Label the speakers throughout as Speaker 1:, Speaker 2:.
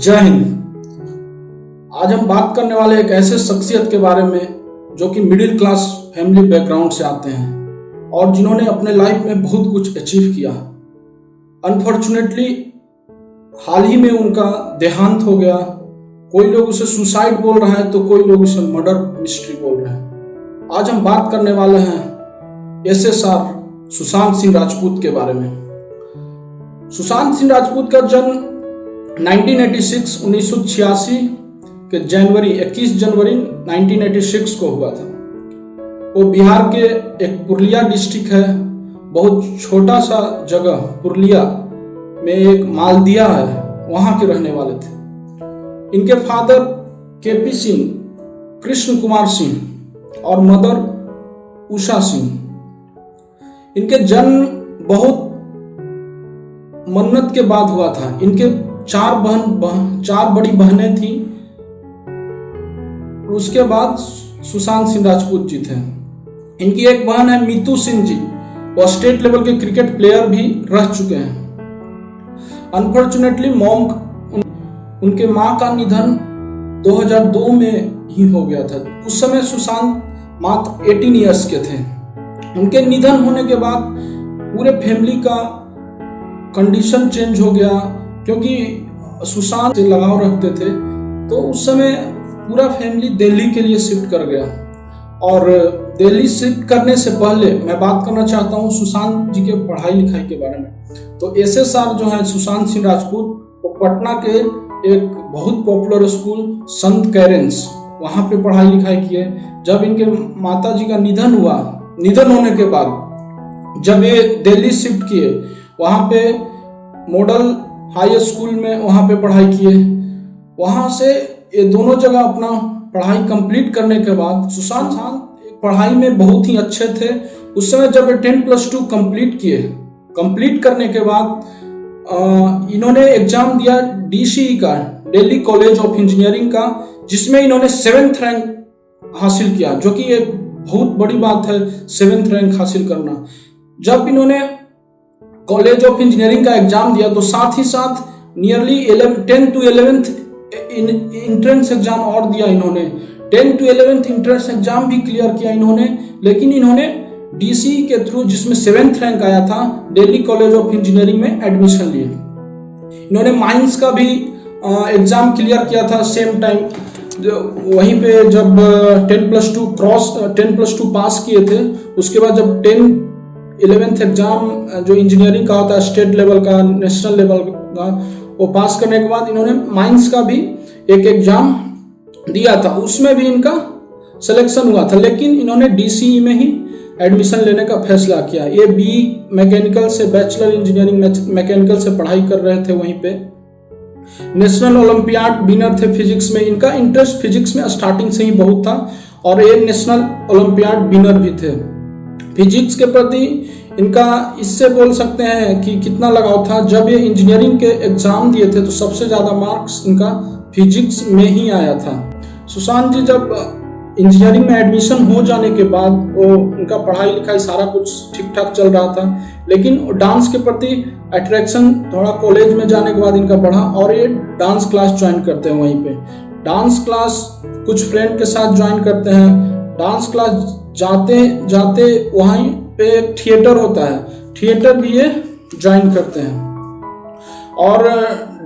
Speaker 1: जय हिंद। आज हम बात करने वाले एक ऐसे शख्सियत के बारे में जो कि मिडिल क्लास फैमिली बैकग्राउंड से आते हैं और जिन्होंने अपने लाइफ में बहुत कुछ अचीव किया। अनफॉर्चुनेटली हाल ही में उनका देहांत हो गया। कोई लोग उसे सुसाइड बोल रहा है तो कोई लोग उसे मर्डर मिस्ट्री बोल रहे हैं। आज हम बात करने वाले हैं SSR सुशांत सिंह राजपूत के बारे में। सुशांत सिंह राजपूत का जन्म 1986 के 21 जनवरी 1986 को हुआ था। वो बिहार के एक पुरुलिया डिस्ट्रिक्ट है, बहुत छोटा सा जगह पुरुलिया में एक मालदिया है, वहां के रहने वाले थे। इनके फादर KP सिंह, कृष्ण कुमार सिंह और मदर उषा सिंह। इनके जन्म बहुत मन्नत के बाद हुआ था। इनके चार बड़ी बहनें थी। उसके बाद सुशांत सिंह राजपूत जी थे। इनकी एक बहन है मीतू सिंह जी, वो स्टेट लेवल के क्रिकेट प्लेयर भी रह चुके हैं। अनफॉर्चुनेटली उनके माँ का निधन 2002 में ही हो गया था। उस समय सुशांत मात्र 18 ईयर्स के थे। उनके निधन होने के बाद पूरे फैमिली का कंडीशन चेंज हो गया, क्योंकि सुशांत से लगाव रखते थे। तो उस समय पूरा फैमिली दिल्ली के लिए शिफ्ट कर गया। और दिल्ली शिफ्ट करने से पहले मैं बात करना चाहता हूँ सुशांत जी के पढ़ाई लिखाई के बारे में। तो SSR जो है सुशांत सिंह राजपूत, वो पटना के एक बहुत पॉपुलर स्कूल संत कैरेंस, वहाँ पे पढ़ाई लिखाई किए। जब इनके माता जी का निधन हुआ, निधन होने के बाद जब ये दिल्ली शिफ्ट किए, वहाँ पे मॉडल हाई स्कूल में वहाँ पे पढ़ाई किए। वहाँ से ये दोनों जगह अपना पढ़ाई कंप्लीट करने के बाद सुशांत पढ़ाई में बहुत ही अच्छे थे। उस समय जब 10+2 कंप्लीट किए, कंप्लीट करने के बाद इन्होंने एग्जाम दिया DCE का, दिल्ली कॉलेज ऑफ इंजीनियरिंग का, जिसमें इन्होंने 7th रैंक हासिल किया, जो कि एक बहुत बड़ी बात है 7th रैंक हासिल करना। जब इन्होंने कॉलेज ऑफ इंजीनियरिंग का एग्जाम दिया तो साथ ही साथ nearly 10 to 11th entrance exam और दिया इन्होंने। 10 to 11th इंट्रेंस एग्जाम भी क्लियर किया इन्होंने, लेकिन इन्होंने DCE के थ्रू, जिसमें 7th रैंक आया था, दिल्ली कॉलेज ऑफ इंजीनियरिंग में एडमिशन लिए। इन्होंने माइंस का भी एग्जाम क्लियर किया था सेम टाइम। वहीं पे जब 10+2 पास किए थे, उसके बाद जब 11th एग्जाम जो इंजीनियरिंग का होता है, स्टेट लेवल का, नेशनल लेवल का, वो पास करने के बाद इन्होंने माइंस का भी एक एग्जाम दिया था। उसमें भी इनका सिलेक्शन हुआ था, लेकिन इन्होंने DCE में ही एडमिशन लेने का फैसला किया। ये BE मैकेनिकल से, बैचलर इंजीनियरिंग मैकेनिकल से पढ़ाई कर रहे थे। वहीं पे नेशनल ओलंपियाड विनर थे फिजिक्स में। इनका इंटरेस्ट फिजिक्स में स्टार्टिंग से ही बहुत था और ये नेशनल ओलंपियाड विनर भी थे। फिजिक्स के प्रति इनका इससे बोल सकते हैं कि कितना लगाव था। जब ये इंजीनियरिंग के एग्जाम दिए थे तो सबसे ज़्यादा मार्क्स इनका फिजिक्स में ही आया था। सुशांत जी जब इंजीनियरिंग में एडमिशन हो जाने के बाद वो उनका पढ़ाई लिखाई सारा कुछ ठीक ठाक चल रहा था, लेकिन डांस के प्रति अट्रैक्शन थोड़ा कॉलेज में जाने के बाद इनका बढ़ा और ये डांस क्लास ज्वाइन करते हैं। वहीं पे डांस क्लास कुछ फ्रेंड के साथ ज्वाइन करते हैं। डांस क्लास जाते जाते वहीं पे एक थिएटर होता है, थिएटर भी ये ज्वाइन करते हैं और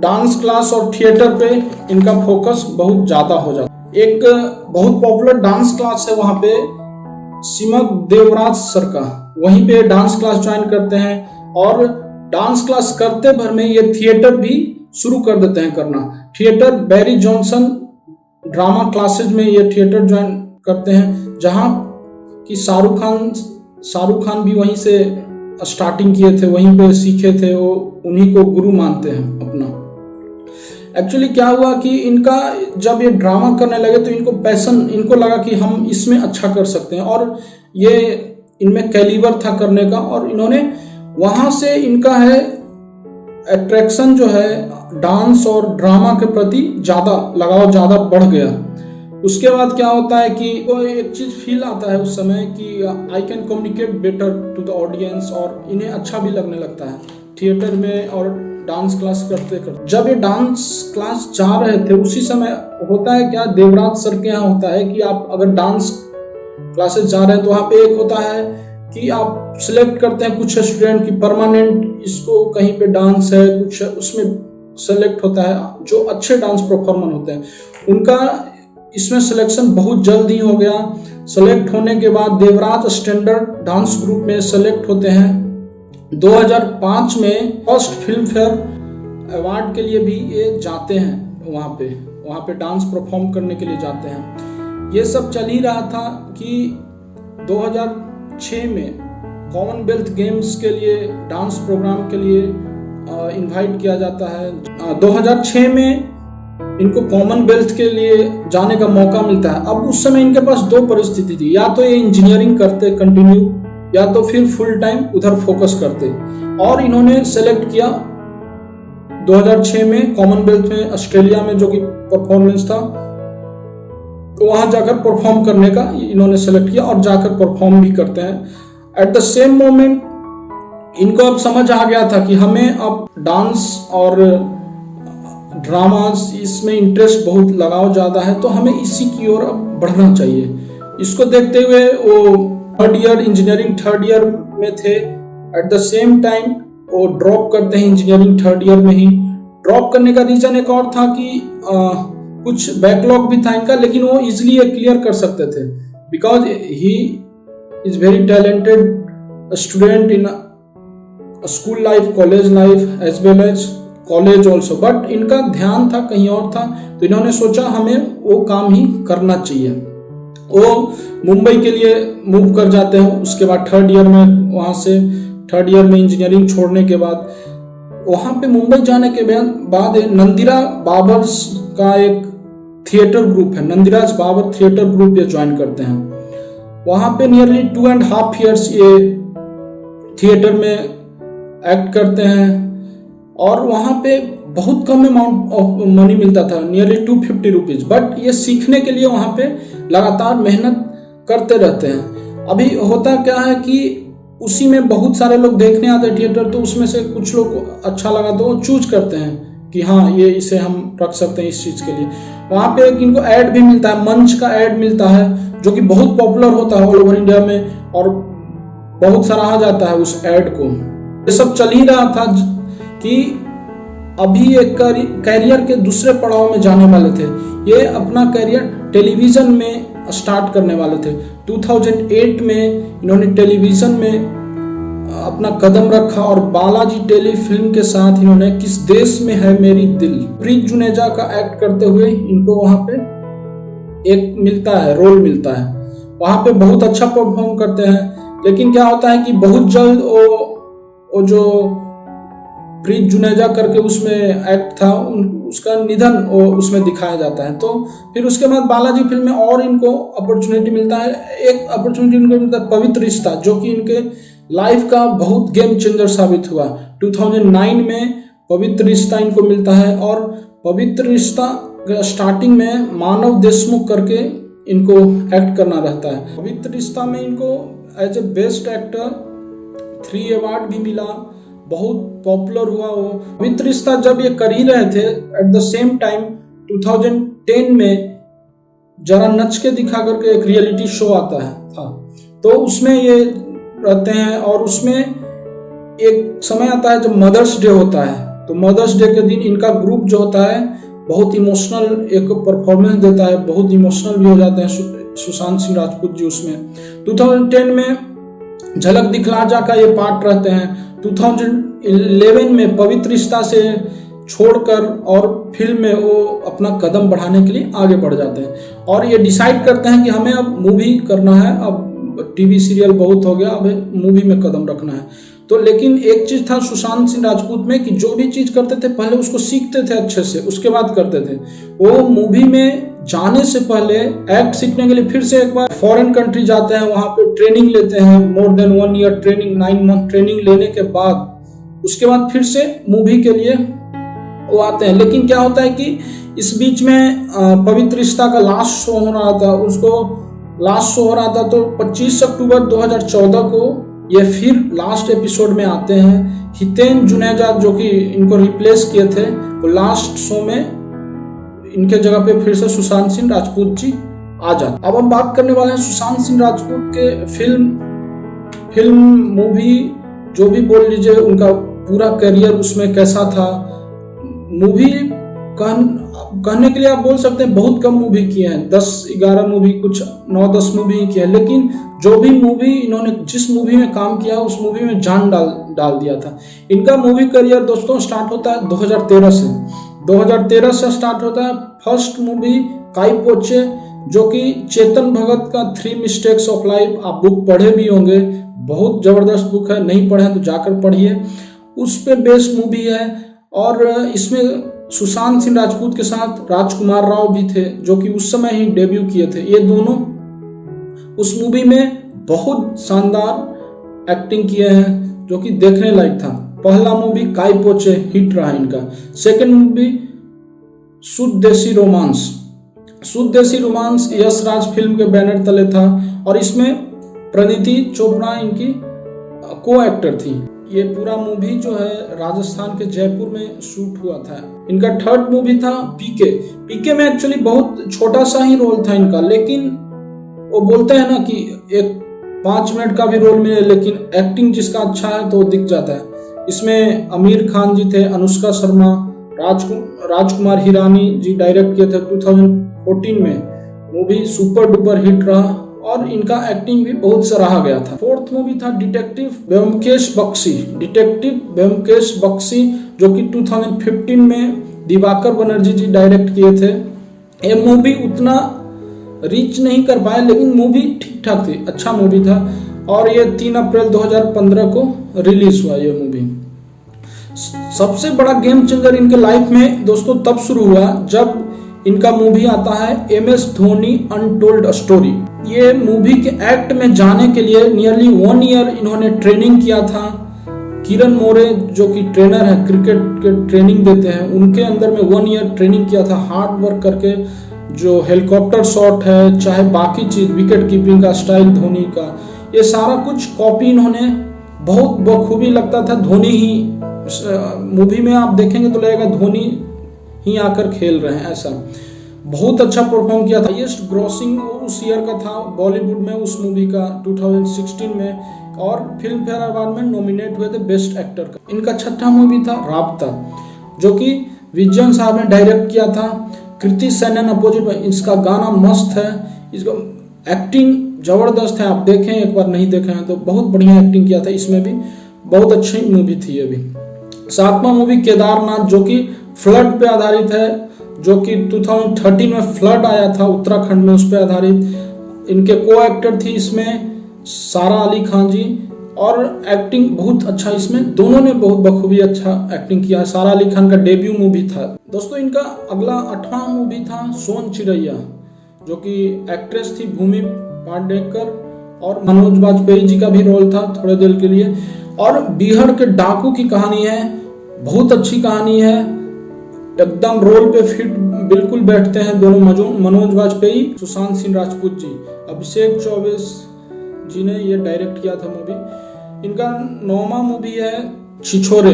Speaker 1: डांस क्लास और थिएटर पे इनका फोकस बहुत ज़्यादा हो जाता है। एक बहुत पॉपुलर डांस क्लास है वहाँ पे, सिमक देवराज सर का, वहीं पे डांस क्लास ज्वाइन करते हैं और डांस क्लास करते भर में ये थिएटर भी शुरू कर देते हैं करना। थिएटर बैरी जॉनसन ड्रामा क्लासेज में ये थिएटर ज्वाइन करते हैं, जहाँ कि शाहरुख खान भी वहीं से स्टार्टिंग किए थे, वहीं पे सीखे थे, वो उन्हीं को गुरु मानते हैं अपना। एक्चुअली क्या हुआ कि इनका जब ये ड्रामा करने लगे तो इनको लगा कि हम इसमें अच्छा कर सकते हैं और ये इनमें कैलिबर था करने का, और इन्होंने वहाँ से इनका है अट्रैक्शन जो है डांस और ड्रामा के प्रति लगाव ज़्यादा बढ़ गया। उसके बाद क्या होता है कि कोई एक चीज़ फील आता है उस समय कि I can communicate better to the audience, और इन्हें अच्छा भी लगने लगता है थिएटर में और डांस क्लास करते करते जब ये डांस क्लास जा रहे थे उसी समय होता है क्या, देवराज सर के यहाँ होता है कि आप अगर डांस क्लासेस जा रहे हैं तो वहाँ पे एक होता है कि आप सिलेक्ट करते हैं कुछ स्टूडेंट की परमानेंट इसको कहीं पे डांस है, कुछ उसमें सेलेक्ट होता है जो अच्छे डांस परफॉर्मर होते हैं उनका इसमें सिलेक्शन बहुत जल्द ही हो गया। सेलेक्ट होने के बाद देवराज स्टैंडर्ड डांस ग्रुप में सेलेक्ट होते हैं। 2005 में फर्स्ट फिल्म फेयर अवार्ड के लिए भी ये जाते हैं, वहाँ पे डांस परफॉर्म करने के लिए जाते हैं। ये सब चल ही रहा था कि 2006 में कॉमनवेल्थ गेम्स के लिए डांस प्रोग्राम के लिए इनवाइट किया जाता है। 2006 में इनको कॉमनवेल्थ के लिए जाने का मौका मिलता है। अब उस समय इनके पास दो परिस्थिति थी, या तो ये इंजीनियरिंग करते कंटिन्यू या तो फिर फुल टाइम उधर फोकस करते, और इन्होंने सेलेक्ट किया 2006 में कॉमनवेल्थ में ऑस्ट्रेलिया में जो कि परफॉर्मेंस था, तो वहां जाकर परफॉर्म करने का इन्होंने सेलेक्ट किया और जाकर परफॉर्म भी करते हैं। एट द सेम मोमेंट इनको अब समझ आ गया था कि हमें अब डांस और ड्रामास इसमें इंटरेस्ट बहुत लगाव ज़्यादा है, तो हमें इसी की ओर अब बढ़ना चाहिए। इसको देखते हुए वो third year engineering third year में थे। एट द सेम टाइम वो ड्रॉप करते हैं इंजीनियरिंग थर्ड ईयर में ही। ड्रॉप करने का रीज़न एक और था कि कुछ बैकलॉग भी था इनका, लेकिन वो इजिली क्लियर कर सकते थे because he is very talented student in school life, college life as well as college also. But इनका ध्यान था कहीं और था, तो इन्होंने सोचा हमें वो काम ही करना चाहिए। वो मुंबई के लिए मूव कर जाते हैं। उसके बाद थर्ड ईयर में, वहाँ से थर्ड ईयर में इंजीनियरिंग छोड़ने के बाद वहाँ पे मुंबई जाने के बाद नंदिरा बाबर्स का एक थिएटर ग्रुप है, नंदिराज बाबर थिएटर ग्रुप ये ज्वाइन करते हैं। वहाँ पे नियरली 2.5 years ये थिएटर में एक्ट करते हैं और वहाँ पे बहुत कम अमाउंट ऑफ मनी मिलता था, नियरली 250 रुपीज़। बट ये सीखने के लिए वहाँ पे लगातार मेहनत करते रहते हैं। अभी होता क्या है कि उसी में बहुत सारे लोग देखने आते हैं थिएटर, तो उसमें से कुछ लोग को अच्छा लगा तो वो चूज करते हैं कि हाँ ये इसे हम रख सकते हैं इस चीज़ के लिए। वहाँ पे एक इनको ऐड भी मिलता है, मंच का ऐड मिलता है जो कि बहुत पॉपुलर होता है ऑल ओवर इंडिया में और बहुत सराहा जाता है उस ऐड को। ये सब चल ही रहा था कि अभी एक कैरियर के दूसरे पड़ाव में जाने वाले थे। ये अपना कैरियर टेलीविज़न में स्टार्ट करने वाले थे। 2008 में इन्होंने टेलीविज़न में अपना कदम रखा और बालाजी टेलीफिल्म के साथ इन्होंने किस देश में है मेरी दिल, प्रीत जुनेजा का एक्ट करते हुए इनको वहाँ पे एक मिलता है, रोल मिलता है। वहाँ पे बहुत अच्छा परफॉर्म करते हैं, लेकिन क्या होता है कि बहुत जल्द वो जो प्रीत जुनेजा करके उसमें एक्ट था उसका निधन उसमें दिखाया जाता है। तो फिर उसके बाद बालाजी फिल्म में और इनको अपॉर्चुनिटी मिलता है। एक अपॉर्चुनिटी इनको मिलता है पवित्र रिश्ता, जो कि इनके लाइफ का बहुत गेम चेंजर साबित हुआ। 2009 में पवित्र रिश्ता इनको मिलता है और पवित्र रिश्ता स्टार्टिंग में मानव देशमुख करके इनको एक्ट करना रहता है। पवित्र रिश्ता में इनको as a best actor 3 award भी मिला, बहुत पॉपुलर हुआ वो। पवित्र रिश्ता जब ये कर ही रहे थे, एट द सेम टाइम 2010 में जरा नच के दिखा करके एक रियलिटी शो आता है था, तो उसमें ये रहते हैं और उसमें एक समय आता है जब मदर्स डे होता है। तो मदर्स डे के दिन इनका ग्रुप जो होता है बहुत इमोशनल एक परफॉर्मेंस देता है, बहुत इमोशनल भी हो जाते हैं सुशांत सिंह राजपूत जी उसमें। 2010 में झलक दिखला जा का ये पार्ट रहते हैं। 2011 में पवित्र रिश्ता से छोड़कर और फिल्म में वो अपना कदम बढ़ाने के लिए आगे बढ़ जाते हैं और ये डिसाइड करते हैं कि हमें अब मूवी करना है, अब टीवी सीरियल बहुत हो गया, अब मूवी में कदम रखना है। तो लेकिन एक चीज था सुशांत सिंह राजपूत में कि जो भी चीज करते थे पहले उसको सीखते थे अच्छे से, उसके बाद करते थे। वो मूवी में जाने से पहले एक्ट सीखने के लिए फिर से एक बार फॉरेन कंट्री जाते हैं, वहां पे ट्रेनिंग लेते हैं, more than 1 year training, 9 month training लेने के बाद उसके बाद फिर से मूवी के लिए वो आते हैं। लेकिन क्या होता है कि इस बीच में पवित्र रिश्ता का लास्ट शो हो रहा था, तो 25 अक्टूबर 2014 को ये फिर लास्ट एपिसोड में आते हैं। हितेन जुनेजा जो कि इनको रिप्लेस किए थे, वो लास्ट शो में इनके जगह पे फिर से सुशांत सिंह राजपूत जी आ जाते। अब हम बात करने वाले हैं सुशांत सिंह राजपूत के फिल्म मूवी जो भी बोल लीजिए, उनका पूरा करियर उसमें कैसा था। मूवी कहने के लिए आप बोल सकते हैं बहुत कम मूवी किए हैं, 10-11 मूवी, कुछ 9-10 मूवी किए हैं, लेकिन जो भी मूवी इन्होंने जिस मूवी में काम किया उस मूवी में जान डाल दिया था। इनका मूवी करियर दोस्तों स्टार्ट होता है 2013 से स्टार्ट होता है। फर्स्ट मूवी काई पोचे, जो कि चेतन भगत का 3 मिस्टेक्स ऑफ लाइफ, आप बुक पढ़े भी होंगे, बहुत जबरदस्त बुक है, नहीं पढ़े तो जाकर पढ़िए, उस पे बेस्ड मूवी है। और इसमें सुशांत सिंह राजपूत के साथ राजकुमार राव भी थे, जो कि उस समय ही डेब्यू किए थे। ये दोनों उस मूवी में बहुत शानदार एक्टिंग किए हैं, जो कि देखने लायक था। पहला मूवी काई पोचे हिट रहा इनका। सेकंड मूवी शुद्ध देसी रोमांस यश राज फिल्म के बैनर तले था, और इसमें प्रणीति चोपड़ा इनकी को एक्टर थी। ये पूरा मूवी जो है राजस्थान के जयपुर में शूट हुआ था। इनका थर्ड मूवी था पीके में एक्चुअली बहुत छोटा सा ही रोल था इनका, लेकिन वो बोलते हैं ना कि एक 5 मिनट का भी रोल मिले, लेकिन एक्टिंग जिसका अच्छा है तो दिख जाता है। इसमें आमिर खान जी थे, अनुष्का शर्मा, राजकुमार हिरानी जी डायरेक्ट किए थे 2014 में। मूवी सुपर डुपर हिट रहा और इनका एक्टिंग भी बहुत सराहा गया था। फोर्थ मूवी था डिटेक्टिव ब्योमकेश बख्शी, जो कि 2015 में दिवाकर बनर्जी जी डायरेक्ट किए थे। ये मूवी उतना रीच नहीं कर पाए, लेकिन मूवी ठीक ठाक थी, अच्छा मूवी था, और ये 3 अप्रैल 2015 को रिलीज हुआ ये मूवी। सबसे बड़ा गेम चेंजर इनके लाइफ में दोस्तों तब शुरू हुआ जब इनका मूवी आता है MS धोनी अनटोल्ड स्टोरी। ये मूवी के एक्ट में जाने के लिए नियरली 1 ईयर इन्होंने ट्रेनिंग किया था। किरण मोरे जो कि ट्रेनर है, क्रिकेट के ट्रेनिंग देते हैं, उनके अंदर में 1 ईयर ट्रेनिंग किया था, हार्ड वर्क करके। जो हेलीकॉप्टर शॉट है, चाहे बाकी चीज, विकेट कीपिंग का स्टाइल धोनी का, ये सारा कुछ कॉपी इन्होंने बहुत बखूबी लगता था। धोनी ही मूवी में आप देखेंगे तो लगेगा धोनी ही आकर खेल रहे हैं, ऐसा बहुत अच्छा परफॉर्म किया था। हाईएस्ट ग्रॉसिंग उस ईयर का था बॉलीवुड में उस मूवी का 2016 में, और फिल्म फेयर अवार्ड में नॉमिनेट हुए थे बेस्ट एक्टर का। इनका छठा मूवी था राब्ता, जो कि विजयन साहब ने डायरेक्ट किया था। कृति सेनन अपोजिट में, इसका गाना मस्त है, इसका एक्टिंग जबरदस्त है, आप देखें एक बार, नहीं देखे हैं तो बहुत बढ़िया एक्टिंग किया था इसमें भी, बहुत अच्छी मूवी थी ये भी। 7वां मूवी केदारनाथ, जो कि फ्लड पे आधारित है, जो कि 2013 में फ्लड आया था उत्तराखंड में, उस पे आधारित। इनके को एक्टर थी इसमें सारा अली खान जी, और एक्टिंग बहुत अच्छा, इसमें दोनों ने बहुत बखूबी अच्छा एक्टिंग किया। सारा अली खान का डेब्यू मूवी था दोस्तों। इनका अगला 8वां मूवी था सोन चिड़ैया, जो कि एक्ट्रेस थी भूमि पांडेकर, और मनोज वाजपेयी जी का भी रोल था थोड़े देर के लिए। और बिहार के डाकू की कहानी है, बहुत अच्छी कहानी है, एकदम रोल पे फिट बिल्कुल बैठते हैं दोनों, मनोज वाजपेयी, सुशांत सिंह राजपूत जी। अभिषेक चौबे जी ने ये डायरेक्ट किया था मूवी। इनका 9वां मूवी है छिछोरे,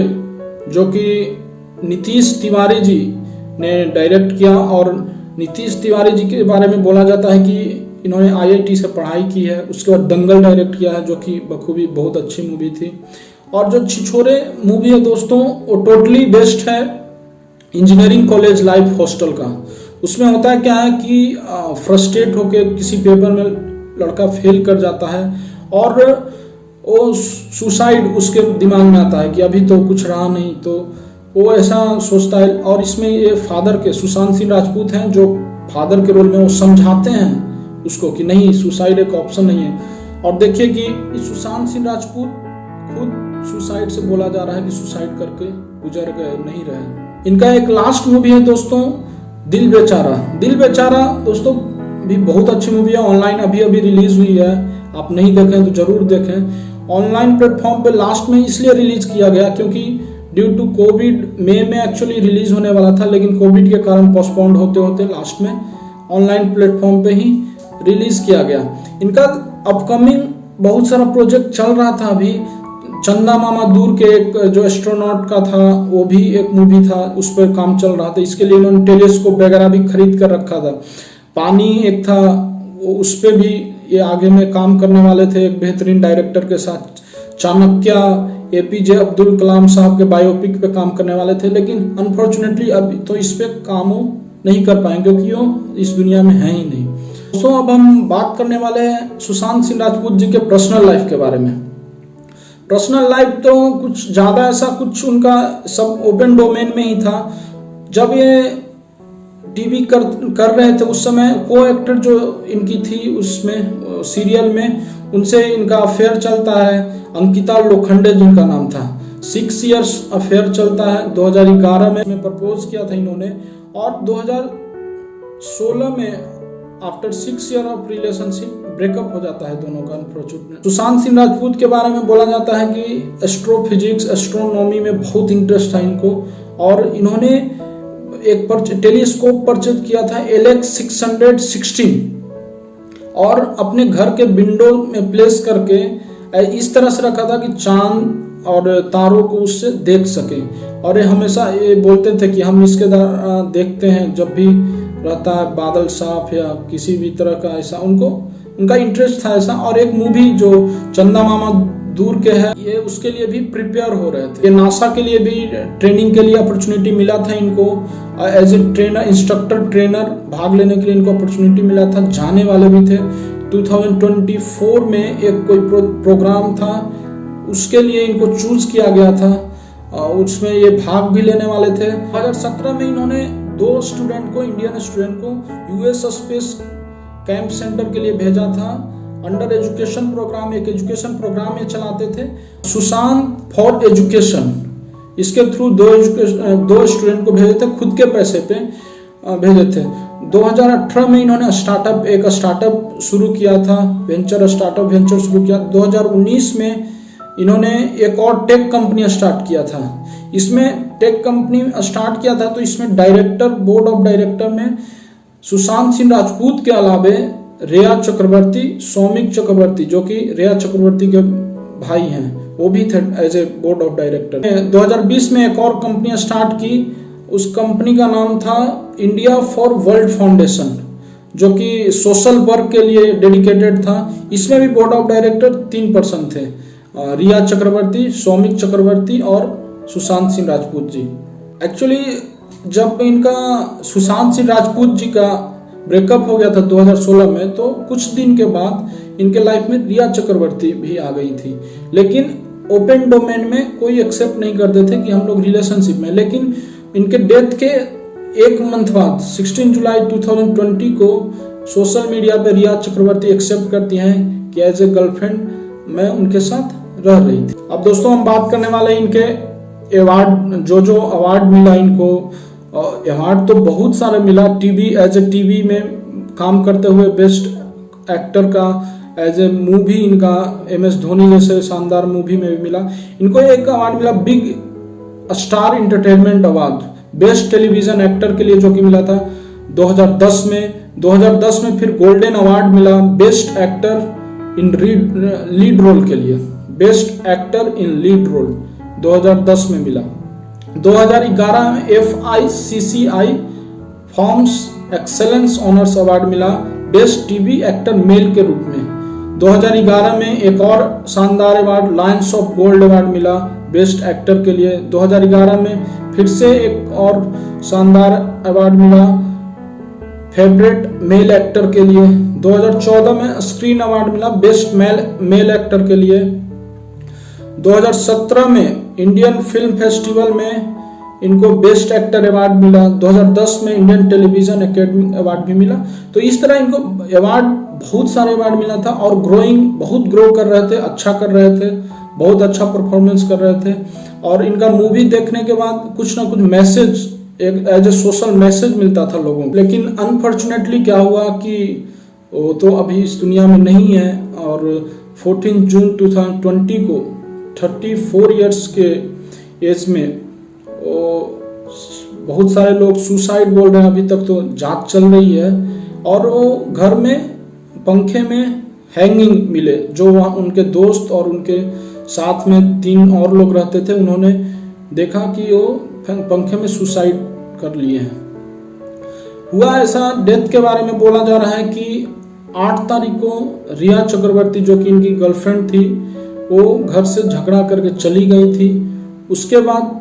Speaker 1: जो कि नीतीश तिवारी जी ने डायरेक्ट किया, और नीतीश तिवारी जी के बारे में बोला जाता है कि इन्होंने IIT से पढ़ाई की है। उसके बाद दंगल डायरेक्ट किया है, जो कि बखूबी बहुत अच्छी मूवी थी। और जो छिछोरे मूवी है दोस्तों, वो टोटली बेस्ड है इंजीनियरिंग कॉलेज लाइफ हॉस्टल का। उसमें होता है क्या है कि फ्रस्ट्रेट होके किसी पेपर में लड़का फेल कर जाता है, और वो सुसाइड उसके दिमाग में आता है कि अभी तो कुछ रहा नहीं, तो वो ऐसा सोचता है। और इसमें ये फादर के सुशांत सिंह राजपूत हैं, जो फादर के रोल में वो समझाते हैं उसको कि नहीं, सुसाइड एक ऑप्शन नहीं है। और देखिए कि सुशांत सिंह राजपूत खुद सुसाइड से बोला जा रहा है कि सुसाइड करके गुजर गए, नहीं रहे। इनका एक लास्ट मूवी है दोस्तों दिल बेचारा दोस्तों भी बहुत अच्छी मूवी है, ऑनलाइन अभी रिलीज हुई है, आप नहीं देखें तो जरूर देखें। ऑनलाइन प्लेटफॉर्म पे लास्ट में इसलिए रिलीज किया गया क्योंकि ड्यू टू कोविड मई में एक्चुअली रिलीज होने वाला था, लेकिन कोविड के कारण पोस्टपोन्ड होते होते लास्ट में ऑनलाइन प्लेटफॉर्म पे ही रिलीज किया गया। इनका अपकमिंग बहुत सारा प्रोजेक्ट चल रहा था अभी, चंदा मामा दूर के एक जो एस्ट्रोनॉट का था, वो भी एक मूवी था, उस पर काम चल रहा था। इसके लिए इन्होंने टेलीस्कोप वगैरह भी खरीद कर रखा था। पानी एक था, उस पर भी ये आगे में काम करने वाले थे एक बेहतरीन डायरेक्टर के साथ। चाणक्य एपीजे अब्दुल कलाम साहब के बायोपिक पे काम करने वाले थे, लेकिन अनफॉर्चुनेटली अब तो इस पे काम नहीं कर पाएंगे क्योंकि वो इस दुनिया में है ही नहीं। दोस्तों अब हम बात करने वाले हैं सुशांत सिंह राजपूत जी के पर्सनल लाइफ के बारे में। पर्सनल लाइफ तो कुछ ज़्यादा ऐसा कुछ उनका सब ओपन डोमेन में ही था। जब ये टीवी कर रहे थे उस समय को एक्टर जो इनकी थी उसमें सीरियल में, उनसे इनका अफेयर चलता है। अंकिता लोखंडे जिनका नाम था, 6 इयर्स अफेयर चलता है। 2011 में प्रपोज किया था इन्होंने, और 2016 में after 6 year of relationship breakup हो जाता है दोनों का अनफॉर्चुनेटली। सुशांत सिंह राजपूत के बारे में बोला जाता है कि एस्ट्रोफिजिक्स एस्ट्रोनॉमी में बहुत इंटरेस्ट था इनको, और इन्होंने एक टेलीस्कोप परचेज किया था LX616 और अपने घर के विंडो में प्लेस करके इस तरह से रखा था कि चांद और तारों को उससे देख सके। और ये हमेशा ये बोलते थे कि हम इसके द्वारा देखते हैं जब भी रहता है बादल साफ या किसी भी तरह का, ऐसा उनका इंटरेस्ट था ऐसा। और एक मूवी जो चंदा मामा दूर के है, ये उसके लिए भी प्रिपेयर हो रहे थे। ये नासा के लिए भी ट्रेनिंग के लिए अपॉर्चुनिटी मिला था इनको, as a trainer instructor trainer भाग लेने के लिए इनको अपॉर्चुनिटी मिला था, जाने वाले भी थे। 2024 में एक कोई प्रोग्राम था, उसके लिए इनको चूज किया गया था, उसमें ये भाग भी लेने वाले थे। 2017 में इन्होंने 2 स्टूडेंट को, इंडियन स्टूडेंट को यूएस स्पेस कैंप सेंटर के लिए भेजा था। अंडर एजुकेशन प्रोग्राम, एक एजुकेशन प्रोग्राम ये चलाते थे, सुशांत फॉर एजुकेशन। इसके थ्रू 2 स्टूडेंट को भेजे थे, खुद के पैसे पे भेजे थे। 2018 में इन्होंने एक स्टार्टअप शुरू किया था, वेंचर शुरू किया। 2019 में इन्होंने एक और टेक कंपनी स्टार्ट किया था। इसमें टेक कंपनी स्टार्ट किया था तो इसमें बोर्ड ऑफ डायरेक्टर में सुशांत सिंह राजपूत के अलावे रेया चक्रवर्ती, सौमिक चक्रवर्ती जो कि रेया चक्रवर्ती के भाई हैं, वो भी थे as a board of director. 2020 में एक और कंपनी स्टार्ट की, उस कंपनी का नाम था इंडिया फॉर वर्ल्ड फाउंडेशन, जो कि सोशल वर्क के लिए डेडिकेटेड था। इसमें भी बोर्ड ऑफ डायरेक्टर 3 पर्सन थे, रिया चक्रवर्ती, सौमिक चक्रवर्ती और सुशांत सिंह राजपूत जी। एक्चुअली जब इनका सुशांत सिंह राजपूत जी का ब्रेकअप हो गया था 2016 में, तो कुछ दिन के बाद इनके लाइफ में रिया चक्रवर्ती भी आ गई थी, लेकिन ओपन डोमेन में कोई एक्सेप्ट नहीं करते थे कि हम लोग रिलेशनशिप में। लेकिन इनके डेथ के 1 मंथ बाद 16 जुलाई 2020 को सोशल मीडिया पे रिया चक्रवर्ती एक्सेप्ट करती हैं कि एज ए गर्लफ्रेंड मैं उनके साथ रह रही थी। अब दोस्तों हम बात करने वाले इनके अवार्ड, जो अवार्ड मिला इनको। अवार्ड तो बहुत सारे मिला, एज ए टीवी में काम करते हुए बेस्ट एक्टर का, एज ए मूवी इनका MS धोनी जैसे शानदार मूवी में भी मिला। इनको एक अवार्ड मिला big star entertainment award best television actor के लिए, जो कि मिला था 2010 में। 2010 में फिर गोल्डन अवार्ड मिला best actor in lead role के लिए, best actor in lead role 2010 में मिला। 2011 में FICCI frames excellence honours award मिला बेस्ट टीवी एक्टर मेल के रूप में। 2011 में एक और शानदार award lions of gold award मिला बेस्ट एक्टर के लिए। 2011 में फिर से एक और शानदार अवार्ड मिला फेवरेट मेल एक्टर के लिए। 2014 में स्क्रीन अवार्ड मिला बेस्ट मेल एक्टर के लिए। 2017 में इंडियन फिल्म फेस्टिवल में इनको बेस्ट एक्टर अवार्ड मिला। 2010 में इंडियन टेलीविजन एकेडमी अवार्ड भी मिला। तो इस तरह इनको अवार्ड, बहुत सारे अवार्ड मिला था, और बहुत ग्रो कर रहे थे, अच्छा कर रहे थे, बहुत अच्छा परफॉर्मेंस कर रहे थे। और इनका मूवी देखने के बाद कुछ ना कुछ मैसेज, एक एज ए सोशल मैसेज मिलता था लोगों को। लेकिन अनफॉर्चुनेटली क्या हुआ कि वो तो अभी इस दुनिया में नहीं है, और 14 जून 2020 को 34 इयर्स के एज में बहुत सारे लोग सुसाइड बोल रहे हैं। अभी तक तो जांच चल रही है, और वो घर में पंखे में हैंगिंग मिले, जो वहाँ उनके दोस्त और उनके साथ में 3 और लोग रहते थे, उन्होंने देखा कि वो पंखे में सुसाइड कर लिए हैं। हुआ ऐसा, डेथ के बारे में बोला जा रहा है कि 8 तारीख को रिया चक्रवर्ती जो कि इनकी गर्लफ्रेंड थी, वो घर से झगड़ा करके चली गई थी। उसके बाद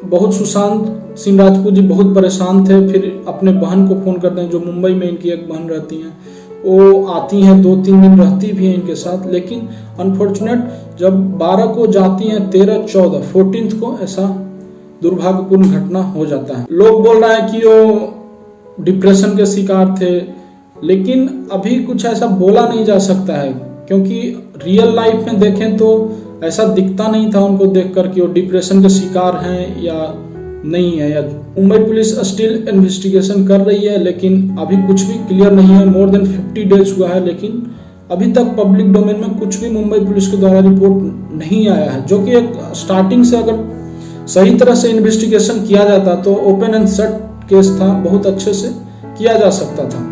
Speaker 1: बहुत सुशांत सिंह राजपूत जी बहुत परेशान थे, फिर अपने बहन को फ़ोन करते हैं, जो मुंबई में इनकी एक बहन रहती हैं, वो आती हैं, 2-3 दिन रहती भी हैं इनके साथ। लेकिन अनफॉर्चुनेट जब 12 को जाती हैं, 13, 14, 14 को ऐसा दुर्भाग्यपूर्ण घटना हो जाता है। लोग बोल रहे हैं कि वो डिप्रेशन के शिकार थे, लेकिन अभी कुछ ऐसा बोला नहीं जा सकता है, क्योंकि रियल लाइफ में देखें तो ऐसा दिखता नहीं था उनको देखकर कि वो डिप्रेशन के शिकार हैं या नहीं है। या मुंबई पुलिस स्टिल इन्वेस्टिगेशन कर रही है, लेकिन अभी कुछ भी क्लियर नहीं है। मोर देन 50 डेज हुआ है, लेकिन अभी तक पब्लिक डोमेन में कुछ भी मुंबई पुलिस के द्वारा रिपोर्ट नहीं आया है, जो कि एक स्टार्टिंग से अगर सही तरह से इन्वेस्टिगेशन किया जाता तो ओपन एंड शट केस था, बहुत अच्छे से किया जा सकता था।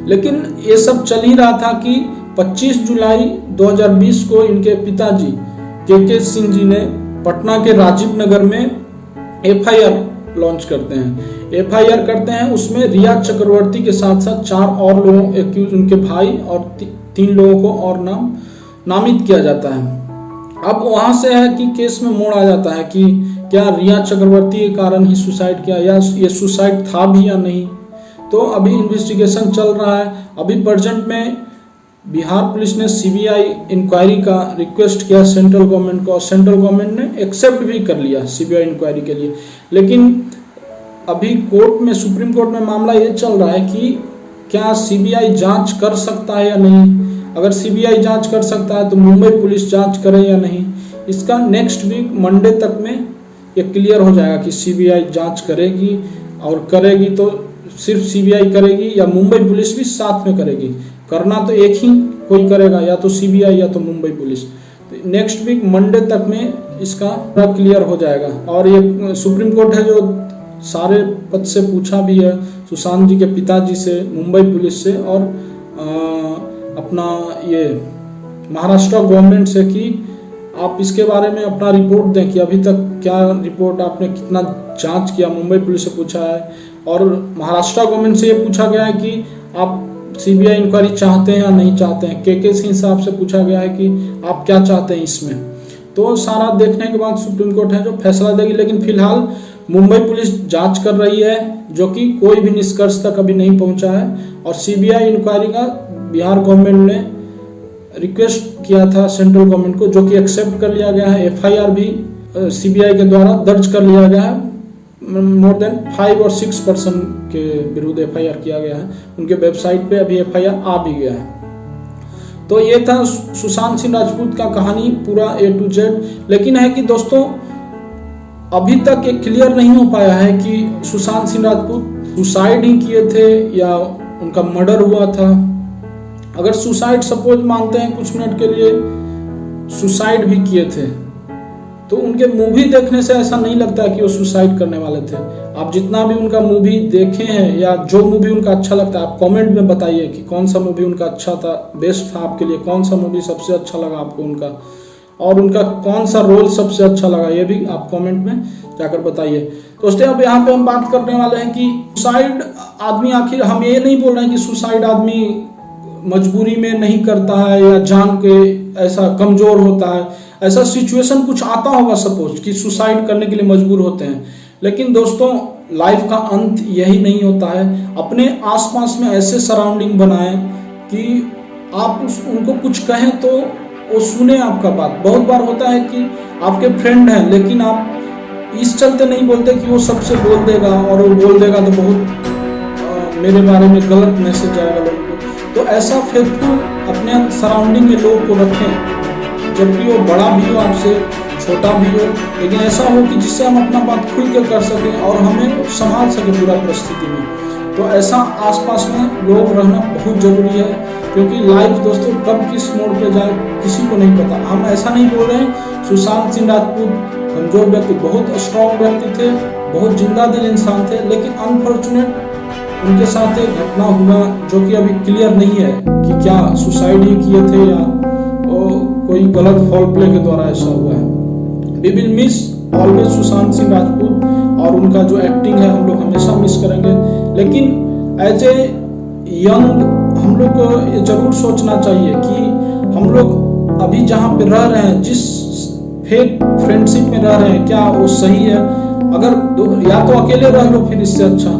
Speaker 1: लेकिन ये सब चल ही रहा था कि 25 जुलाई 2020 को इनके पिताजी के सिंह जी ने पटना के राजीव नगर में FIR लॉन्च करते हैं। FIR करते हैं, उसमें रिया चक्रवर्ती के साथ साथ 4 और लोगों एक्यूज, उनके भाई और 3 लोगों को और नामित किया जाता है। अब वहां से है कि केस में मोड़ आ जाता है कि क्या रिया चक्रवर्ती के कारण ही सुसाइड किया या ये सुसाइड था भी या नहीं। तो अभी इन्वेस्टिगेशन चल रहा है। अभी प्रेजेंट में बिहार पुलिस ने CBI इंक्वायरी का रिक्वेस्ट किया सेंट्रल गवर्नमेंट को, और सेंट्रल गवर्नमेंट ने एक्सेप्ट भी कर लिया CBI इंक्वायरी के लिए। लेकिन अभी कोर्ट में, सुप्रीम कोर्ट में मामला ये चल रहा है कि क्या CBI जांच कर सकता है या नहीं। अगर CBI जांच कर सकता है तो मुंबई पुलिस जांच करे या नहीं। इसका नेक्स्ट वीक मंडे तक में ये क्लियर हो जाएगा कि CBI जांच करेगी, और करेगी तो सिर्फ CBI करेगी या मुंबई पुलिस भी साथ में करेगी। करना तो एक ही कोई करेगा, या तो CBI या तो मुंबई पुलिस। तो नेक्स्ट वीक मंडे तक में इसका पूरा क्लियर हो जाएगा। और ये सुप्रीम कोर्ट है जो सारे पद से पूछा भी है, सुशांत जी के पिताजी से, मुंबई पुलिस से, और अपना ये महाराष्ट्र गवर्नमेंट से कि आप इसके बारे में अपना रिपोर्ट दें कि अभी तक क्या रिपोर्ट, आपने कितना जांच किया। मुंबई पुलिस से पूछा है, और महाराष्ट्र गवर्नमेंट से ये पूछा गया है कि आप CBI इंक्वायरी चाहते हैं या नहीं चाहते हैं। के सिंह साहब से पूछा गया है कि आप क्या चाहते हैं इसमें। तो सारा देखने के बाद सुप्रीम कोर्ट है जो फैसला देगी। लेकिन फिलहाल मुंबई पुलिस जांच कर रही है, जो कि कोई भी निष्कर्ष तक अभी नहीं पहुंचा है। और CBI इंक्वायरी का बिहार गवर्नमेंट ने रिक्वेस्ट किया था सेंट्रल गवर्नमेंट को, जो कि एक्सेप्ट कर लिया गया है। FIR भी CBI के द्वारा दर्ज कर लिया गया है। मोर देन 5 और 6 पर्सन के विरुद्ध FIR किया गया है। उनके वेबसाइट पे अभी FIR आ भी गया है। तो ये था सुशांत सिंह राजपूत का कहानी पूरा A to Z। लेकिन है कि दोस्तों अभी तक ये क्लियर नहीं हो पाया है कि सुशांत सिंह राजपूत सुसाइड ही किए थे या उनका मर्डर हुआ था। अगर सुसाइड सपोज मानते हैं कुछ मिनट के लिए, सुसाइड भी किए थे, तो उनके मूवी देखने से ऐसा नहीं लगता है कि वो सुसाइड करने वाले थे। आप जितना भी उनका मूवी देखे हैं या जो मूवी उनका अच्छा लगता है, आप कमेंट में बताइए कि कौन सा मूवी उनका अच्छा था, बेस्ट था आपके लिए, कौन सा मूवी सबसे अच्छा लगा आपको उनका, और उनका कौन सा रोल सबसे अच्छा लगा, ये भी आप कमेंट में जाकर बताइए। दोस्तों अब यहाँ पे हम बात करने वाले हैं कि सुसाइड आदमी, आखिर हम ये नहीं बोल रहे हैं कि सुसाइड आदमी मजबूरी में नहीं करता है या जान के ऐसा कमजोर होता है। ऐसा सिचुएशन कुछ आता होगा सपोज कि सुसाइड करने के लिए मजबूर होते हैं। लेकिन दोस्तों लाइफ का अंत यही नहीं होता है। अपने आसपास में ऐसे सराउंडिंग बनाएं कि आप उनको कुछ कहें तो वो सुने आपका बात। बहुत बार होता है कि आपके फ्रेंड हैं, लेकिन आप इस चलते नहीं बोलते कि वो सबसे बोल देगा, और वो बोल देगा तो बहुत मेरे बारे में गलत मैसेज जाएगा लोगों को। तो ऐसा फेथफुल अपने सराउंडिंग में लोग को रखें, जबकि वो बड़ा भी हो आपसे, छोटा भी हो, लेकिन ऐसा हो कि जिससे हम अपना बात खुल कर कर सकें और हमें संभाल सकें पूरा परिस्थिति में। तो ऐसा आसपास में लोग रहना बहुत जरूरी है, क्योंकि लाइफ दोस्तों कब किस मोड़ पे जाए किसी को नहीं पता। हम ऐसा नहीं बोल रहे हैं सुशांत सिंह राजपूत कमजोर व्यक्ति, बहुत स्ट्रॉन्ग व्यक्ति थे, बहुत जिंदा दिल इंसान थे, लेकिन अनफॉर्चुनेट उनके साथ एक घटना हुआ जो कि अभी क्लियर नहीं है कि क्या सुसाइड ही किए थे या कोई कोई गलत फॉल प्ले के द्वारा ऐसा हुआ है। We will miss always Sushant Singh Rajput, और उनका जो एक्टिंग है हम लोग हमेशा मिस करेंगे। लेकिन एज ए यंग हम लोग को ये जरूर सोचना चाहिए कि हम लोग अभी जहाँ पे रह रहे हैं, जिस फेक फ्रेंडशिप में रह रहे हैं, क्या वो सही है? अगर या तो अकेले रह लो, फिर इससे अच्छा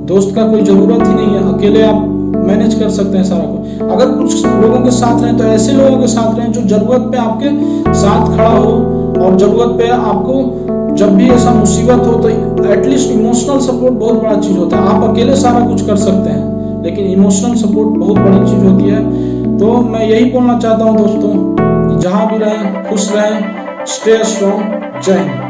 Speaker 1: दोस्त का कोई जरूरत ही नहीं है, अकेले आप मैनेज कर सकते हैं सारा कुछ। अगर कुछ लोगों के साथ रहें तो ऐसे लोगों के साथ रहें जो जरूरत पे आपके साथ खड़ा हो, और जरूरत पे आपको जब भी ऐसा मुसीबत हो तो एटलीस्ट इमोशनल सपोर्ट बहुत बड़ा चीज होता है। आप अकेले सारा कुछ कर सकते हैं, लेकिन इमोशनल सपोर्ट बहुत बड़ी चीज होती है। तो मैं यही बोलना चाहता हूँ दोस्तों, जहाँ भी रहें खुश रहें, स्टे स्ट्रॉन्ग। जय हिंद।